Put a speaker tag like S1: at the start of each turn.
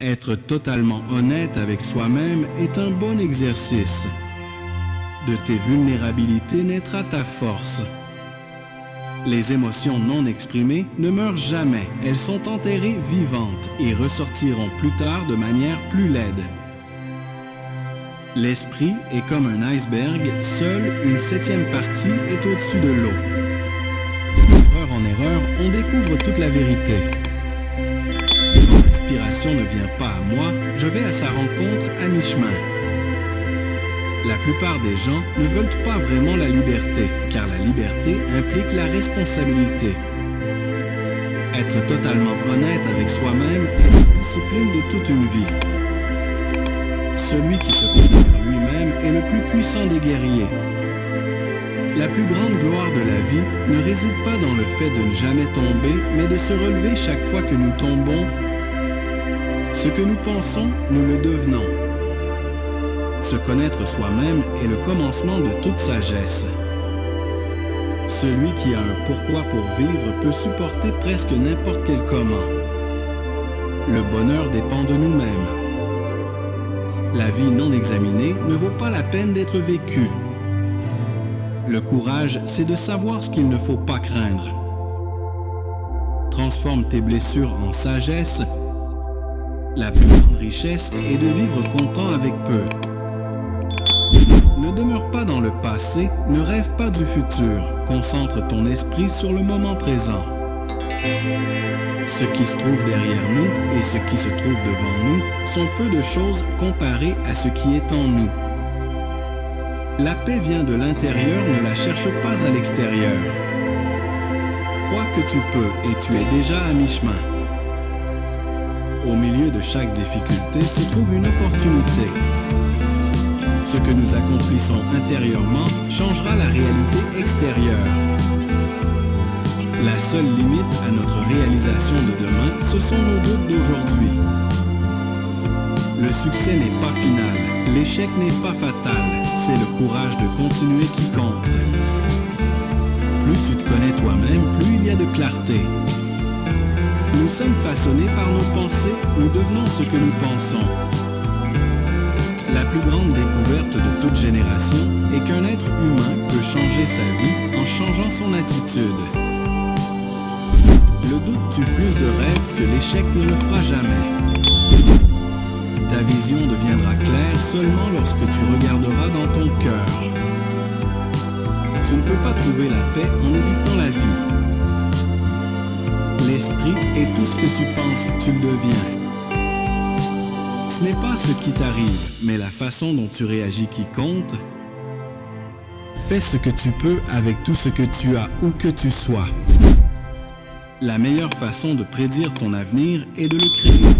S1: Être totalement honnête avec soi-même est un bon exercice. De tes vulnérabilités naîtra ta force. Les émotions non exprimées ne meurent jamais, elles sont enterrées vivantes et ressortiront plus tard de manière plus laide. L'esprit est comme un iceberg, seule une 7e partie est au-dessus de l'eau. D'erreur en erreur, on découvre toute la vérité. Quand l'inspiration ne vient pas à moi, je vais à sa rencontre à mi-chemin. La plupart des gens ne veulent pas vraiment la liberté, car la liberté implique la responsabilité. Être totalement honnête avec soi-même est la discipline de toute une vie. Celui qui se connaît par lui-même est le plus puissant des guerriers. La plus grande gloire de la vie ne réside pas dans le fait de ne jamais tomber, mais de se relever chaque fois que nous tombons. Ce que nous pensons, nous le devenons. Se connaître soi-même est le commencement de toute sagesse. Celui qui a un pourquoi pour vivre peut supporter presque n'importe quel comment. Le bonheur dépend de nous-mêmes. La vie non examinée ne vaut pas la peine d'être vécue. Le courage, c'est de savoir ce qu'il ne faut pas craindre. Transforme tes blessures en sagesse. La plus grande richesse est de vivre content avec peu. Ne demeure pas dans le passé, ne rêve pas du futur. Concentre ton esprit sur le moment présent. Ce qui se trouve derrière nous et ce qui se trouve devant nous sont peu de choses comparées à ce qui est en nous. La paix vient de l'intérieur, ne la cherche pas à l'extérieur. Crois que tu peux et tu es déjà à mi-chemin. Au milieu de chaque difficulté se trouve une opportunité. Ce que nous accomplissons intérieurement changera la réalité extérieure. La seule limite à notre réalisation de demain, ce sont nos doutes d'aujourd'hui. Le succès n'est pas final, l'échec n'est pas fatal, c'est le courage de continuer qui compte. Plus tu te connais toi-même, plus il y a de clarté. Nous sommes façonnés par nos pensées, nous devenons ce que nous pensons. La plus grande découverte de toute génération est qu'un être humain peut changer sa vie en changeant son attitude. Le doute tue plus de rêves que l'échec ne le fera jamais. Ta vision deviendra claire seulement lorsque tu regarderas dans ton cœur. Tu ne peux pas trouver la paix en évitant la vie. L'esprit est tout ce que tu penses, tu le deviens. Ce n'est pas ce qui t'arrive, mais la façon dont tu réagis qui compte. Fais ce que tu peux avec tout ce que tu as, où que tu sois. La meilleure façon de prédire ton avenir est de le créer.